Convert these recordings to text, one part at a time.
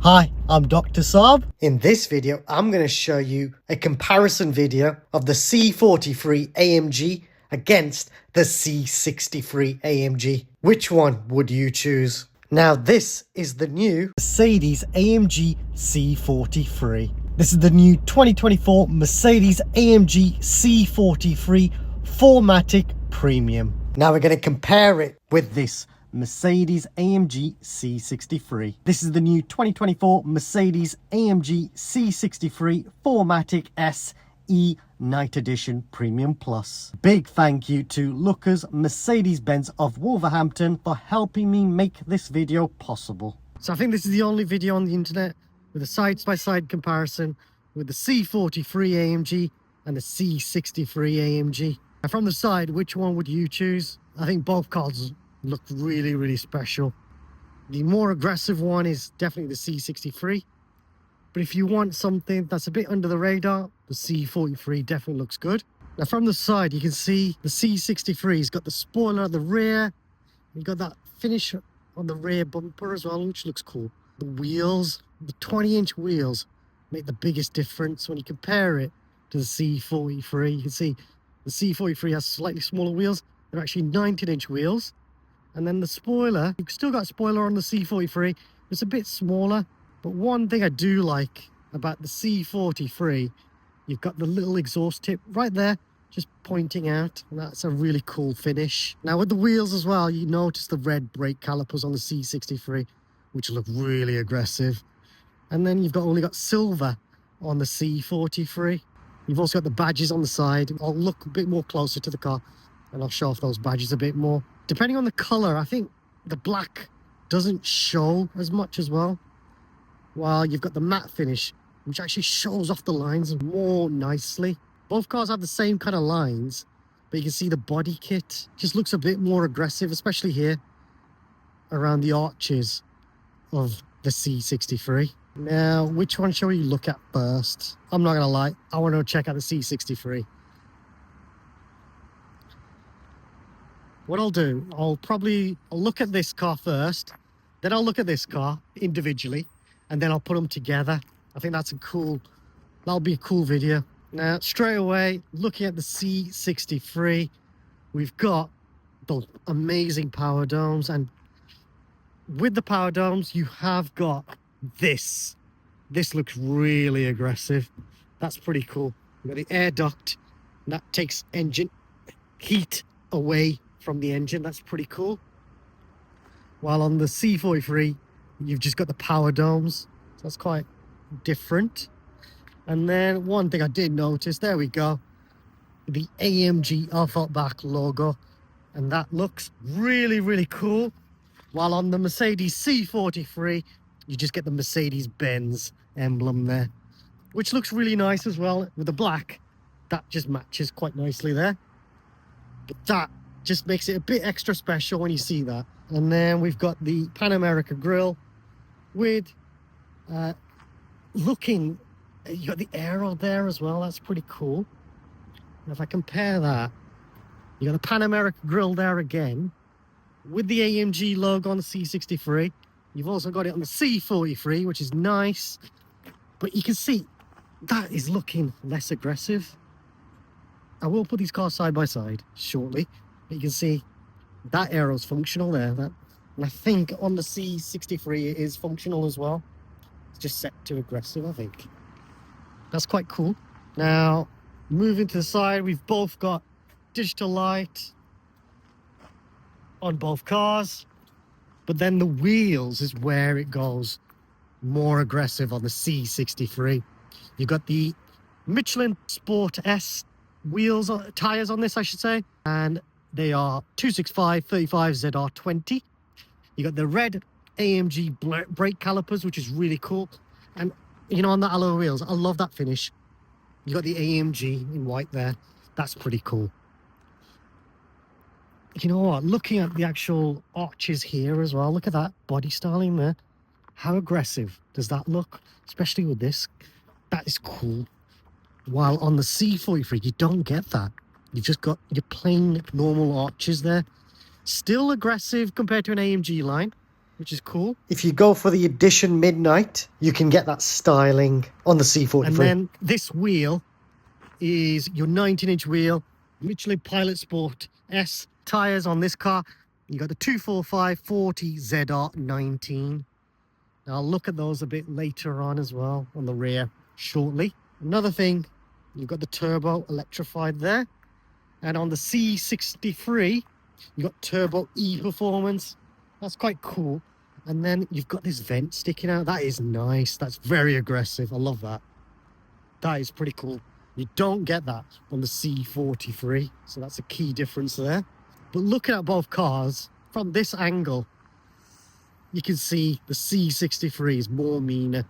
Hi, I'm Dr. Saab. In this video, I'm going to show you a comparison video of the C43 AMG against the C63 AMG. Which one would you choose? Now, this is the new Mercedes-AMG C43. This is the new 2024 Mercedes-AMG C43 4MATIC Premium. Now we're going to compare it with this Mercedes-AMG C63. This is the new 2024 Mercedes-AMG C63 4MATIC SE Night Edition Premium Plus. Big thank you to Lookers Mercedes-Benz of Wolverhampton for helping me make this video possible. So I think this is the only video on the internet with a side-by-side comparison with the C43 AMG and the C63 AMG. And from the side, which one would you choose? I think both cars look really special. The more aggressive one is definitely the C63, but if you want something that's a bit under the radar, the C43 definitely looks good. Now from the side you can see the C63 has got the spoiler at the rear, you've got that finish on the rear bumper as well, which looks cool. The wheels, the 20-inch wheels make the biggest difference when you compare it to the C43. You can see the C43 has slightly smaller wheels. They're actually 19-inch wheels. And then the spoiler, you've still got spoiler on the C43. It's a bit smaller, but one thing I do like about the C43, you've got the little exhaust tip right there, just pointing out. And that's a really cool finish. Now with the wheels as well, you notice the red brake calipers on the C63, which look really aggressive. And then you've only got silver on the C43. You've also got the badges on the side. I'll look a bit more closer to the car and I'll show off those badges a bit more. Depending on the color, I think the black doesn't show as much as well. While you've got the matte finish, which actually shows off the lines more nicely. Both cars have the same kind of lines, but you can see the body kit just looks a bit more aggressive, especially here around the arches of the C63. Now, which one shall we look at first? I'm not gonna lie, I want to check out the C63. What I'll do, I'll look at this car first, then I'll look at this car individually, and then I'll put them together. I think that'll be a cool video. Now, straight away, looking at the C63, we've got the amazing power domes, and with the power domes, you have got this. This looks really aggressive. That's pretty cool. You've got the air duct, and that takes engine heat away from the engine. That's pretty cool. While on the C43 you've just got the power domes, so that's quite different. And then one thing I did notice, there we go, the AMG Back logo, and that looks really cool. While on the Mercedes C43 you just get the Mercedes-Benz emblem there, which looks really nice as well with the black. That just matches quite nicely there, but that just makes it a bit extra special when you see that. And then we've got the Pan America grille with you got the aero there as well. That's pretty cool. And if I compare that, you got the Pan America grille there again with the AMG logo on the C63. You've also got it on the C43, which is nice, but you can see that is looking less aggressive. I will put these cars side by side shortly. You can see that aero's functional there. And I think on the C63 it is functional as well. It's just set to aggressive, I think. That's quite cool. Now, moving to the side, we've both got digital light on both cars. But then the wheels is where it goes more aggressive on the C63. You've got the Michelin Sport S wheels, tires on this, I should say. And they are 265 35 ZR20. You got the red AMG brake calipers, which is really cool. And you know, on the alloy wheels, I love that finish. You got the AMG in white there. That's pretty cool. You know what? Looking at the actual arches here as well, look at that body styling there. How aggressive does that look? Especially with this. That is cool. While on the C43, you don't get that. You've just got your plain normal arches there. Still aggressive compared to an AMG line, which is cool. If you go for the Edition Midnight, you can get that styling on the C43. And then this wheel is your 19-inch wheel, Michelin Pilot Sport S tyres on this car. You got the 245/40 ZR19. Now I'll look at those a bit later on as well on the rear shortly. Another thing, you've got the turbo electrified there. And on the C63, you've got turbo E performance. That's quite cool. And then you've got this vent sticking out. That is nice. That's very aggressive. I love that. That is pretty cool. You don't get that on the C43. So that's a key difference there. But looking at both cars, from this angle, you can see the C63 is more meaner,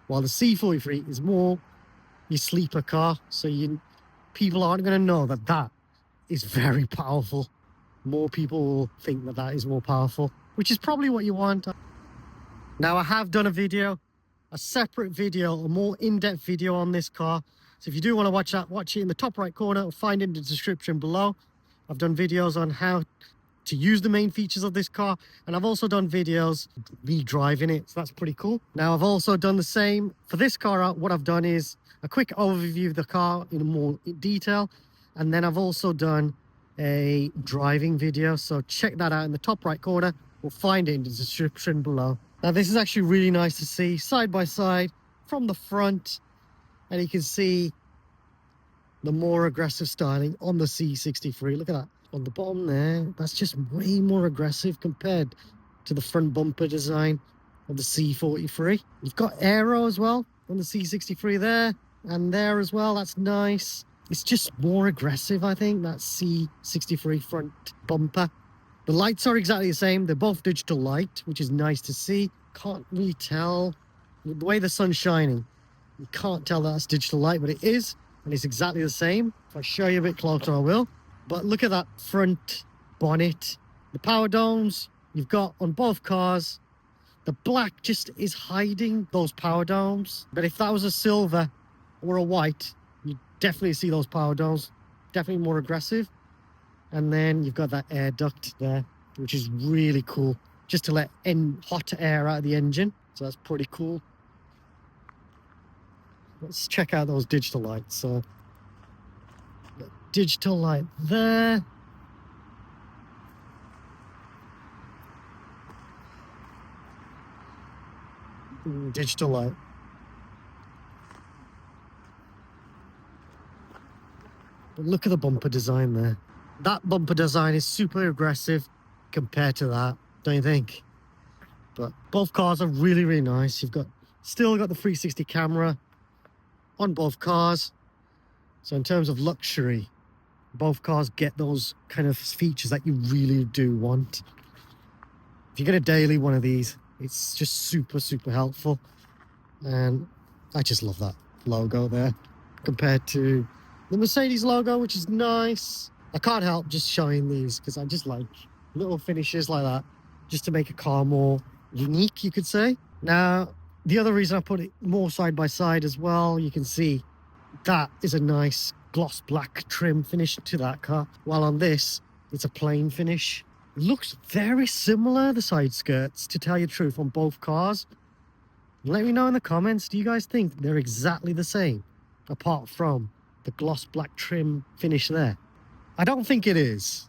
while the C43 is more your sleeper car. So people aren't going to know that that is very powerful. More people will think that that is more powerful, which is probably what you want. Now, I have done a separate video, a more in-depth video on this car. So if you do want to watch that, watch it in the top right corner or find it in the description below. I've done videos on how to use the main features of this car, and I've also done videos me driving it, so that's pretty cool. Now, I've also done the same for this car out. What I've done is a quick overview of the car in more detail, and then I've also done a driving video, so check that out in the top right corner. We'll find it in the description below. Now, this is actually really nice to see side by side from the front, and you can see the more aggressive styling on the C63. Look at that on the bottom there. That's just way more aggressive compared to the front bumper design of the C43. You've got aero as well on the C63 there and there as well. That's nice. It's just more aggressive, I think, that C63 front bumper. The lights are exactly the same. They're both digital light, which is nice to see. Can't really tell the way the sun's shining. You can't tell that that's digital light, but it is. And it's exactly the same. If I show you a bit closer, I will. But look at that front bonnet. The power domes you've got on both cars. The black just is hiding those power domes. But if that was a silver or a white, you'd definitely see those power domes. Definitely more aggressive. And then you've got that air duct there, which is really cool. Just to let hot air out of the engine. So that's pretty cool. Let's check out those digital lights. So, digital light there. Digital light. But look at the bumper design there. That bumper design is super aggressive compared to that, don't you think? But both cars are really, really nice. You've still got the 360 camera on both cars. So in terms of luxury, both cars get those kind of features that you really do want. If you get a daily one of these, it's just super, super helpful. And I just love that logo there compared to the Mercedes logo, which is nice. I can't help just showing these because I just like little finishes like that just to make a car more unique, you could say. Now, the other reason I put it more side by side as well, you can see that is a nice gloss black trim finish to that car. While on this, it's a plain finish. It looks very similar, the side skirts, to tell you the truth, on both cars. Let me know in the comments, do you guys think they're exactly the same? Apart from the gloss black trim finish there. I don't think it is.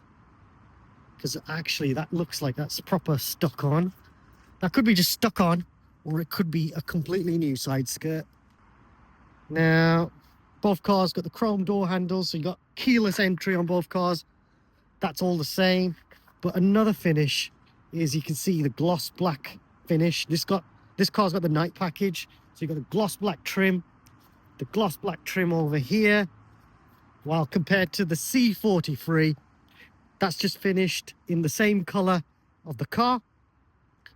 Because actually that looks like that's proper stuck on. That could be just stuck on, or it could be a completely new side skirt. Now, both cars got the chrome door handles, so you got keyless entry on both cars. That's all the same. But another finish is, you can see the gloss black finish. This car's got the night package, so you got the gloss black trim, the gloss black trim over here. While compared to the C43, that's just finished in the same color of the car,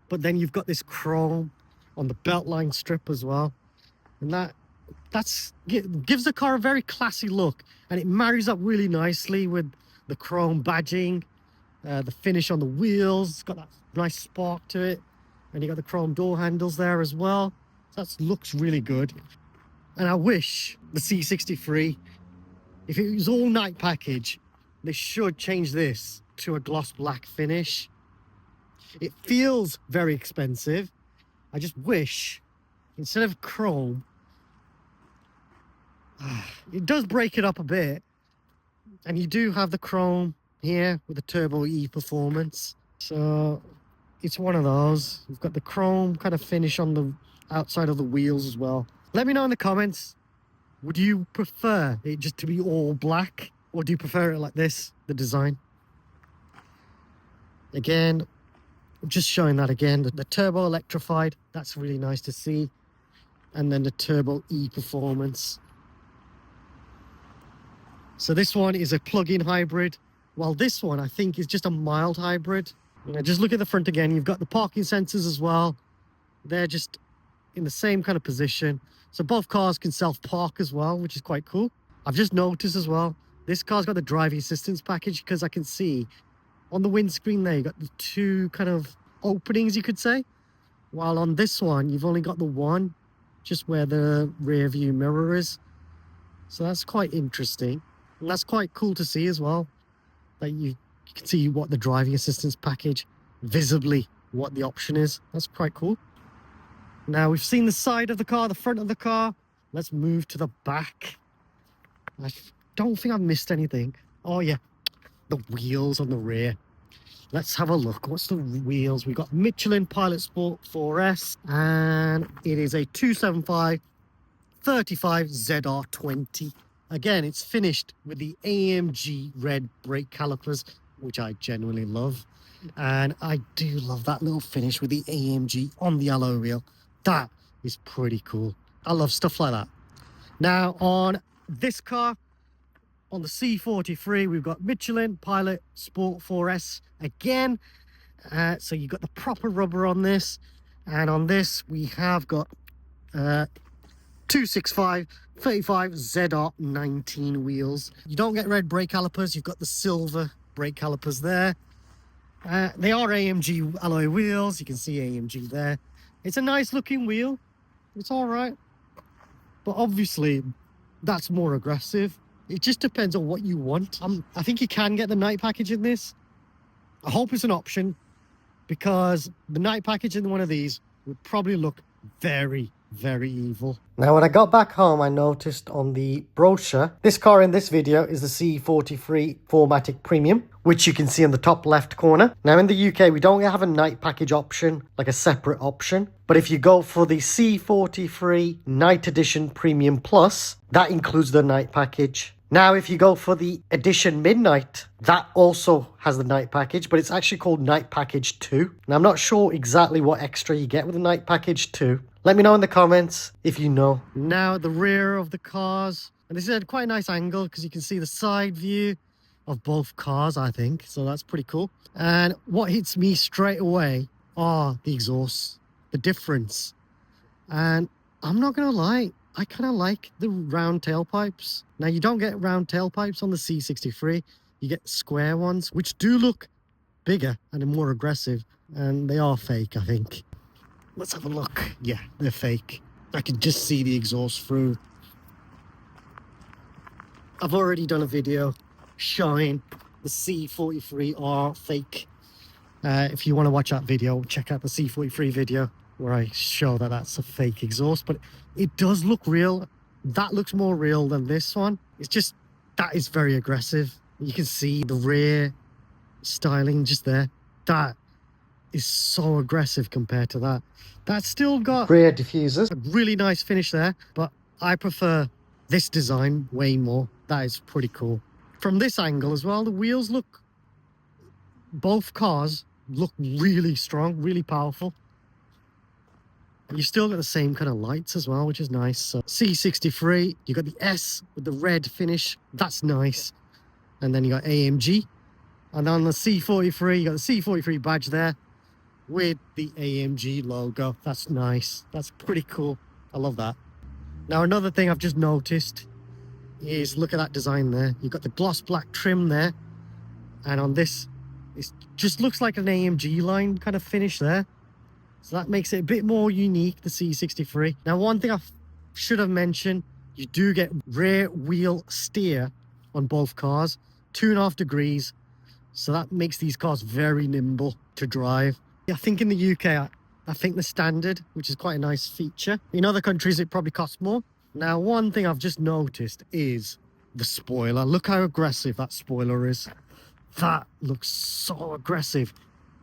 but then you've got this chrome on the beltline strip as well, and that gives the car a very classy look, and it marries up really nicely with the chrome badging, the finish on the wheels. It's got that nice spark to it, and you got the chrome door handles there as well. So that looks really good. And I wish the C63, if it was all night package, they should change this to a gloss black finish. It feels very expensive. I just wish, instead of chrome, it does break it up a bit. And you do have the chrome here with the Turbo E performance. So it's one of those. You've got the chrome kind of finish on the outside of the wheels as well. Let me know in the comments, would you prefer it just to be all black? Or do you prefer it like this, the design? Again, just showing that again, the turbo electrified, that's really nice to see. And then the Turbo E performance. So this one is a plug-in hybrid, while this one I think is just a mild hybrid. You know, just look at the front again, you've got the parking sensors as well. They're just in the same kind of position. So both cars can self-park as well, which is quite cool. I've just noticed as well, this car's got the driving assistance package, because I can see on the windscreen there, you've got the two kind of openings, you could say. While on this one, you've only got the one, just where the rear view mirror is. So that's quite interesting. And that's quite cool to see as well. That you can see what the driving assistance package, visibly what the option is. That's quite cool. Now we've seen the side of the car, the front of the car. Let's move to the back. I don't think I've missed anything. Oh yeah, the wheels on the rear. Let's have a look. What's the wheels? We've got Michelin Pilot Sport 4S, and it is a 275/35 ZR20. Again, it's finished with the AMG red brake calipers, which I genuinely love. And I do love that little finish with the AMG on the alloy wheel. That is pretty cool. I love stuff like that. Now, on this car, on the C43, we've got Michelin Pilot Sport 4S again. So you've got the proper rubber on this. And on this, we have got 265/35 ZR19 wheels. You don't get red brake calipers. You've got the silver brake calipers there. They are AMG alloy wheels. You can see AMG there. It's a nice looking wheel. It's all right. But obviously, that's more aggressive. It just depends on what you want. I think you can get the night package in this. I hope it's an option, because the night package in one of these would probably look very, very evil. Now, when I got back home, I noticed on the brochure, this car in this video is the C43 4MATIC Premium, which you can see in the top left corner. Now, in the UK, we don't have a night package option, like a separate option. But if you go for the C43 Night Edition Premium Plus, that includes the night package. Now, if you go for the Edition Midnight, that also has the night package, but it's actually called Night Package 2. Now, I'm not sure exactly what extra you get with the Night Package 2. Let me know in the comments if you know. Now, at the rear of the cars, and this is at quite a nice angle, because you can see the side view of both cars, I think. So that's pretty cool. And what hits me straight away are the exhausts, the difference. And I'm not going to lie, I kind of like the round tailpipes. Now, you don't get round tailpipes on the C63. You get square ones, which do look bigger and are more aggressive. And they are fake, I think. Let's have a look. Yeah, they're fake. I can just see the exhaust through. I've already done a video showing the C43R fake. If you want to watch that video, check out the C43 video where I show that that's a fake exhaust, but it does look real. That looks more real than this one. It's just, that is very aggressive. You can see the rear styling just there. That is so aggressive compared to that. That's still got rear diffusers. A really nice finish there, but I prefer this design way more. That is pretty cool. From this angle as well, the wheels look, both cars look really strong, really powerful. You still got the same kind of lights as well, which is nice. So C63, you got the S with the red finish. That's nice. And then you got AMG. And on the C43, you got the C43 badge there with the AMG logo. That's nice. That's pretty cool. I love that. Now, another thing I've just noticed is, look at that design there. You've got the gloss black trim there. And on this, it just looks like an AMG line kind of finish there. So that makes it a bit more unique, the C63. Now, one thing I should have mentioned, you do get rear wheel steer on both cars, 2.5 degrees. So that makes these cars very nimble to drive. I think in the UK, I think the standard, which is quite a nice feature. In other countries, it probably costs more. Now, one thing I've just noticed is the spoiler. Look how aggressive that spoiler is. That looks so aggressive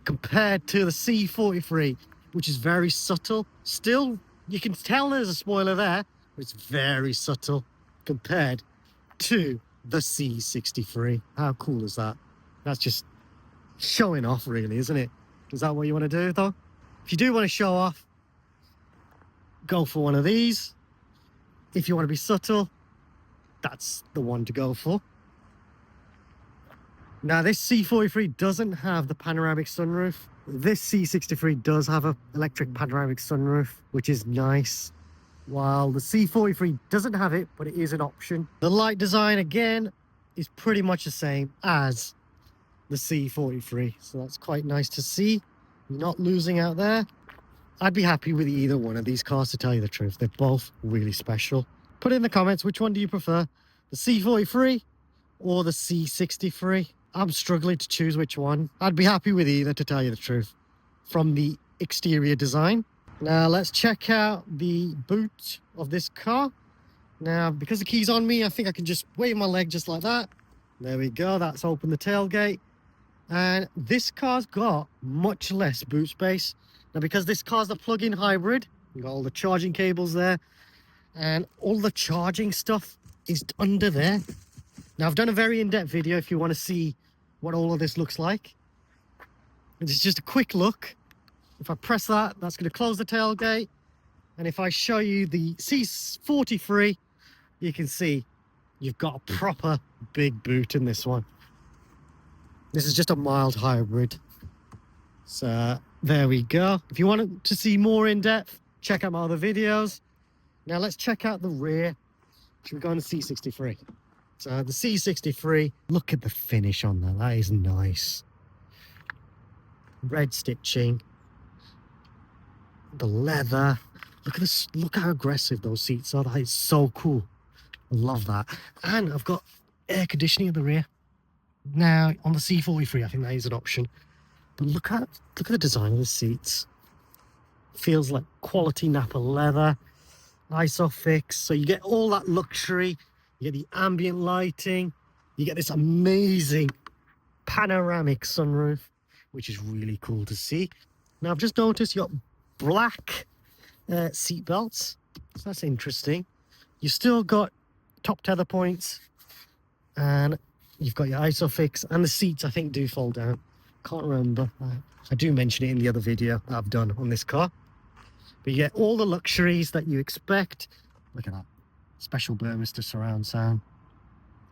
compared to the C43, which is very subtle. Still, you can tell there's a spoiler there, but it's very subtle compared to the C63. How cool is that? That's just showing off, really, isn't it? Is that what you want to do, though? If you do want to show off, go for one of these. If you want to be subtle, that's the one to go for. Now, this C43 doesn't have the panoramic sunroof. This C63 does have an electric panoramic sunroof, which is nice. While the C43 doesn't have it, but it is an option. The light design, again, is pretty much the same as the C43. So that's quite nice to see. You're not losing out there. I'd be happy with either one of these cars, to tell you the truth. They're both really special. Put in the comments, which one do you prefer? The C43 or the C63? I'm struggling to choose which one. I'd be happy with either, to tell you the truth, from the exterior design. Now, let's check out the boot of this car. Now, because the key's on me, I think I can just wave my leg just like that. There we go. That's opened the tailgate. And this car's got much less boot space. Now, because this car's a plug-in hybrid, you've got all the charging cables there, and all the charging stuff is under there. Now, I've done a very in-depth video if you want to see what all of this looks like. It's just a quick look. If I press that, that's going to close the tailgate. And if I show you the C43, you can see you've got a proper big boot in this one. This is just a mild hybrid. So there we go. If you want to see more in depth, check out my other videos. Now let's check out the rear. Should we go on the C63? So the C63, look at the finish on that. That is nice. Red stitching. The leather. Look at this. Look how aggressive those seats are. That is so cool. I love that. And I've got air conditioning at the rear. Now, on the C43, I think that is an option. But look at the design of the seats. Feels like quality Napa leather. Isofix. So you get all that luxury. You get the ambient lighting. You get this amazing panoramic sunroof, which is really cool to see. Now, I've just noticed you got black seat belts. So that's interesting. You still got top tether points. And you've got your Isofix, and the seats, I think, do fold down. Can't remember. I do mention it in the other video that I've done on this car. But you get all the luxuries that you expect. Look at that. Special Burmester surround sound.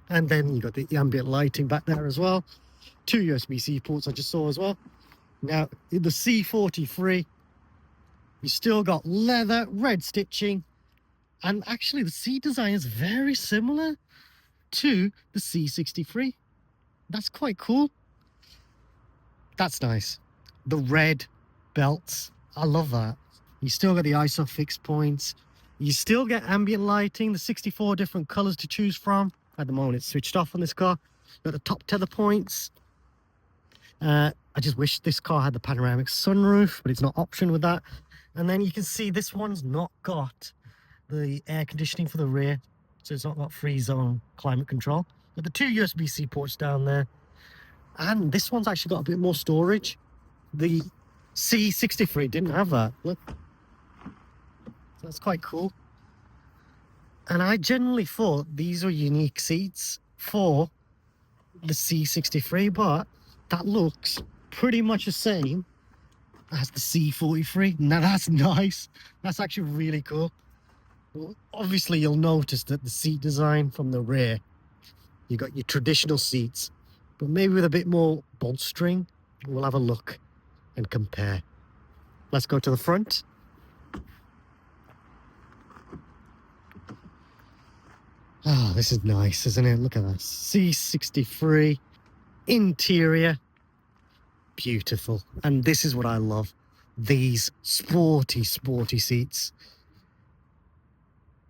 And then you got the ambient lighting back there as well. 2 USB-C ports I just saw as well. Now, in the C43, you still got leather, red stitching. And actually, the seat design is very similar to the C63. That's quite cool. That's nice. The red belts, I love that. You still got the Isofix points. You still get ambient lighting, the 64 different colors to choose from. At the moment, it's switched off on this car. Got the top tether points. I just wish this car had the panoramic sunroof, but it's not option with that. And then you can see this one's not got the air conditioning for the rear. So it's not got free zone climate control. But the 2 USB-C ports down there. And this one's actually got a bit more storage. The C63 didn't have that. Look. So that's quite cool. And I generally thought these were unique seats for the C63, but that looks pretty much the same as the C43. Now that's nice. That's actually really cool. Well, obviously, you'll notice that the seat design from the rear, you got your traditional seats, but maybe with a bit more bolstering. We'll have a look and compare. Let's go to the front. Oh, this is nice, isn't it? Look at that. C63 interior. Beautiful. And this is what I love. These sporty seats.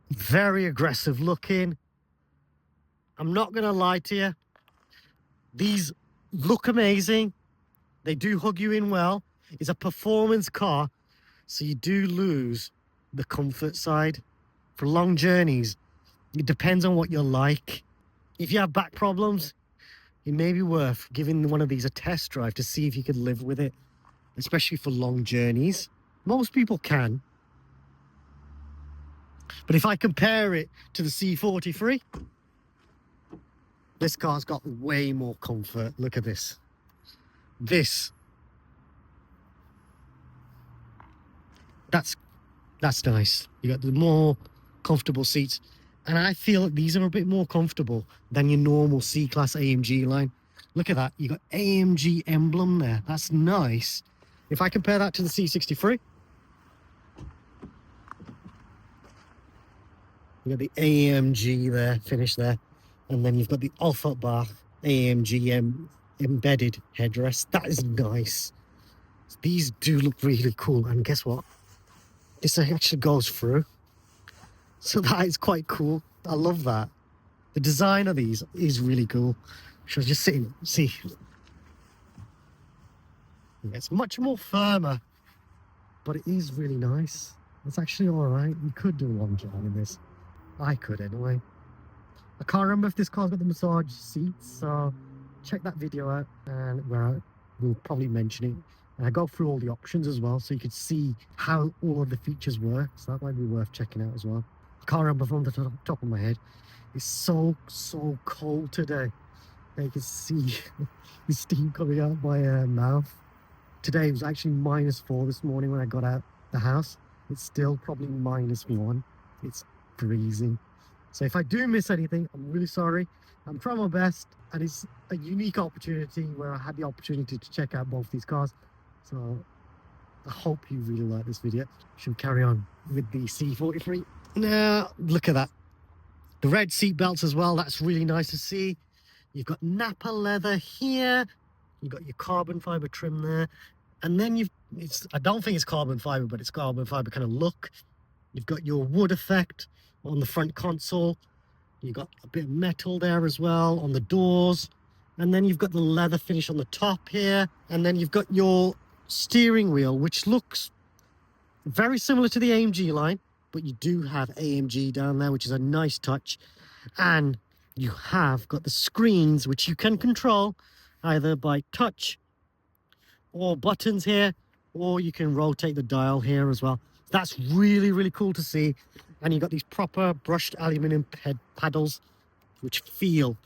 Very aggressive looking. I'm not going to lie to you. These look amazing. They do hug you in well. It's a performance car, so you do lose the comfort side. For long journeys, it depends on what you're like. If you have back problems, it may be worth giving one of these a test drive to see if you could live with it, especially for long journeys. Most people can. But if I compare it to the C43, this car's got way more comfort. Look at this. That's nice. You got the more comfortable seats. And I feel like these are a bit more comfortable than your normal C-Class AMG line. Look at that. You got AMG emblem there. That's nice. If I compare that to the C63, you got the AMG there, finished there. And then you've got the Alphabach AMG embedded headrest. That is nice. These do look really cool. And guess what? This actually goes through. So that is quite cool. I love that. The design of these is really cool. So just sitting, see. It's much more firmer, but it is really nice. It's actually all right. You could do a long journey in this. I could anyway. I can't remember if this car's got the massage seats, so check that video out, and where we'll probably mention it. And I go through all the options as well, so you could see how all of the features work. So that might be worth checking out as well. I can't remember from the top of my head. It's so cold today. You can see the steam coming out my mouth. Today it was actually -4 this morning when I got out the house. It's still probably -1. It's freezing. So if I do miss anything, I'm really sorry. I'm trying my best, and it's a unique opportunity where I had the opportunity to check out both these cars. So I hope you really like this video. Should we carry on with the C43? Now, look at that. The red seat belts as well. That's really nice to see. You've got Napa leather here. You've got your carbon fiber trim there. And then I don't think it's carbon fiber, but it's carbon fiber kind of look. You've got your wood effect on the front console. You've got a bit of metal there as well on the doors. And then you've got the leather finish on the top here. And then you've got your steering wheel, which looks very similar to the AMG line, but you do have AMG down there, which is a nice touch. And you have got the screens, which you can control either by touch or buttons here, or you can rotate the dial here as well. That's really cool to see. And you've got these proper brushed aluminum paddles, which feel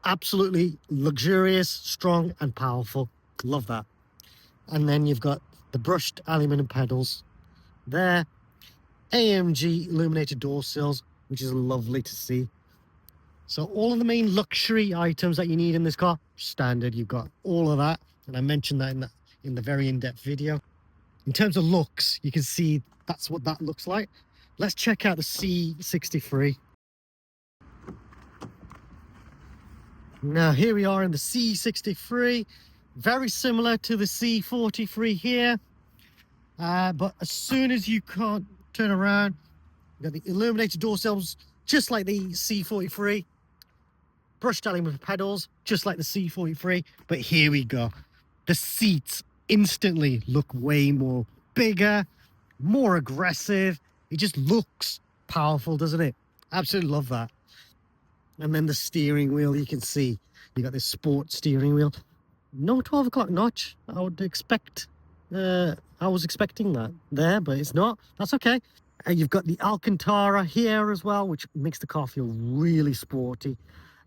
absolutely luxurious, strong and powerful. Love that. And then you've got the brushed aluminum pedals there. AMG illuminated door sills, which is lovely to see. So all of the main luxury items that you need in this car, standard. You've got all of that, and I mentioned that in the very in-depth video. In terms of looks, you can see that's what that looks like. Let's check out the C63. Now here we are in the C63, very similar to the C43 here, but as soon as you can't turn around, you got the illuminated door sills, just like the C43. Brushed aluminum pedals, just like the C43. But here we go. The seats instantly look way more bigger, more aggressive. It just looks powerful, doesn't it? Absolutely love that. And then the steering wheel, you can see you got this sport steering wheel. No 12 o'clock notch. I would expect, I was expecting that there, but it's not. That's okay. And you've got the Alcantara here as well, which makes the car feel really sporty.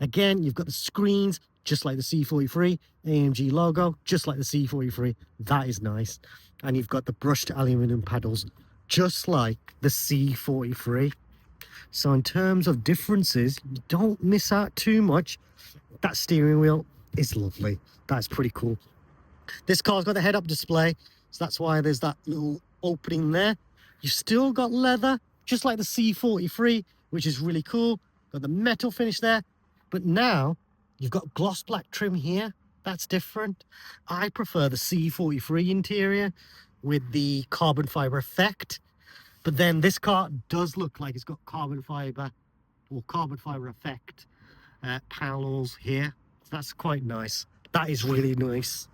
Again, you've got the screens, just like the C43, AMG logo, just like the C43. That is nice. And you've got the brushed aluminum paddles, just like the C43. So in terms of differences, you don't miss out too much. That steering wheel is lovely. That's pretty cool. This car's got a head-up display, so that's why there's that little opening there. You've still got leather, just like the C43, which is really cool. Got the metal finish there. But now you've got gloss black trim here. That's different. I prefer the C43 interior with the carbon fiber effect. But then this car does look like it's got carbon fiber or carbon fiber effect panels here. So that's quite nice. That is really nice.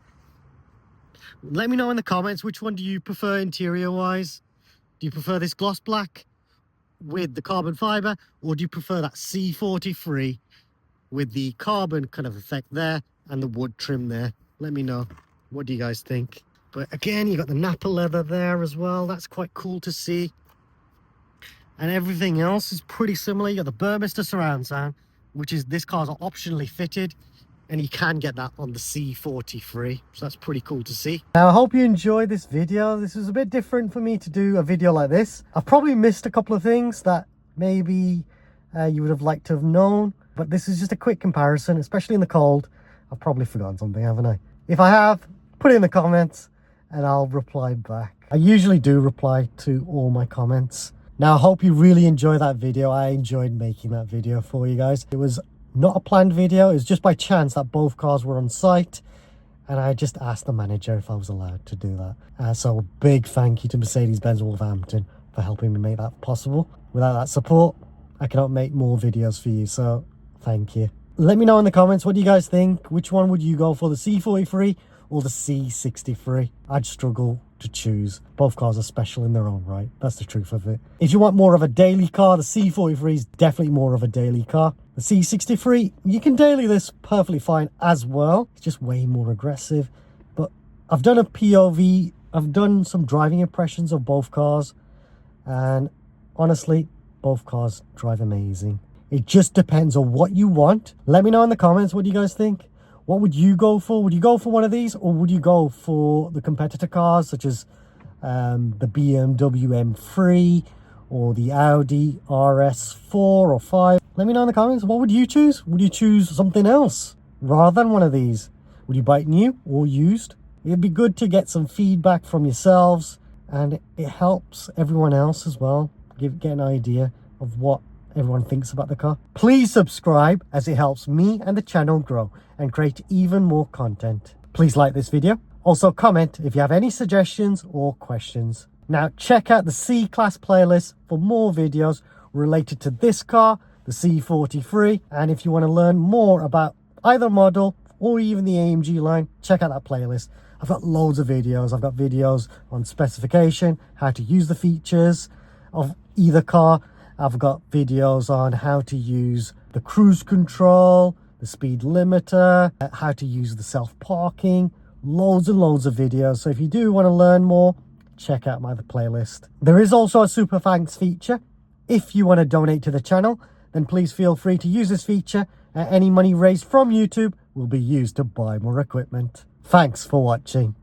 Let me know in the comments, which one do you prefer interior wise? Do you prefer this gloss black with the carbon fiber, or do you prefer that C43 with the carbon kind of effect there and the wood trim there? Let me know. What do you guys think? But again, you got the Napa leather there as well. That's quite cool to see. And everything else is pretty similar. You got the Burmester surround sound, which is, this car's optionally fitted, and you can get that on the C43. So that's pretty cool to see. Now, I hope you enjoyed this video. This was a bit different for me to do a video like this. I've probably missed a couple of things that maybe you would have liked to have known, but this is just a quick comparison, especially in the cold. I've probably forgotten something, haven't I? If I have, put it in the comments and I'll reply back. I usually do reply to all my comments. Now, I hope you really enjoy that video. I enjoyed making that video for you guys. It was not a planned video. It was just by chance that both cars were on site, and I just asked the manager if I was allowed to do that. So a big thank you to Mercedes-Benz Wolverhampton for helping me make that possible. Without that support, I cannot make more videos for you, so thank you. Let me know in the comments, what do you guys think? Which one would you go for, the C43 or the C63? I'd struggle to choose. Both cars are special in their own right. That's the truth of it. If you want more of a daily car, the C43 is definitely more of a daily car. The C63, you can daily this perfectly fine as well. It's just way more aggressive. But I've done a POV. I've done some driving impressions of both cars. And honestly, both cars drive amazing. It just depends on what you want. Let me know in the comments, what do you guys think? What would you go for? Would you go for one of these, or would you go for the competitor cars such as the BMW M3 or the Audi RS4 or 5? Let me know in the comments. What would you choose? Would you choose something else rather than one of these? Would you buy it new or used? It'd be good to get some feedback from yourselves, and it helps everyone else as well. Get an idea of what everyone thinks about the car. Please subscribe, as it helps me and the channel grow and create even more content. Please like this video. Also comment if you have any suggestions or questions. Now check out the C-Class playlist for more videos related to this car, the C43. And if you want to learn more about either model or even the AMG line, check out that playlist. I've got loads of videos. I've got videos on specification, how to use the features of either car. I've got videos on how to use the cruise control, the speed limiter, how to use the self-parking, loads and loads of videos. So if you do want to learn more, check out my playlist. There is also a super thanks feature. If you want to donate to the channel, then please feel free to use this feature. Any money raised from YouTube will be used to buy more equipment. Thanks for watching.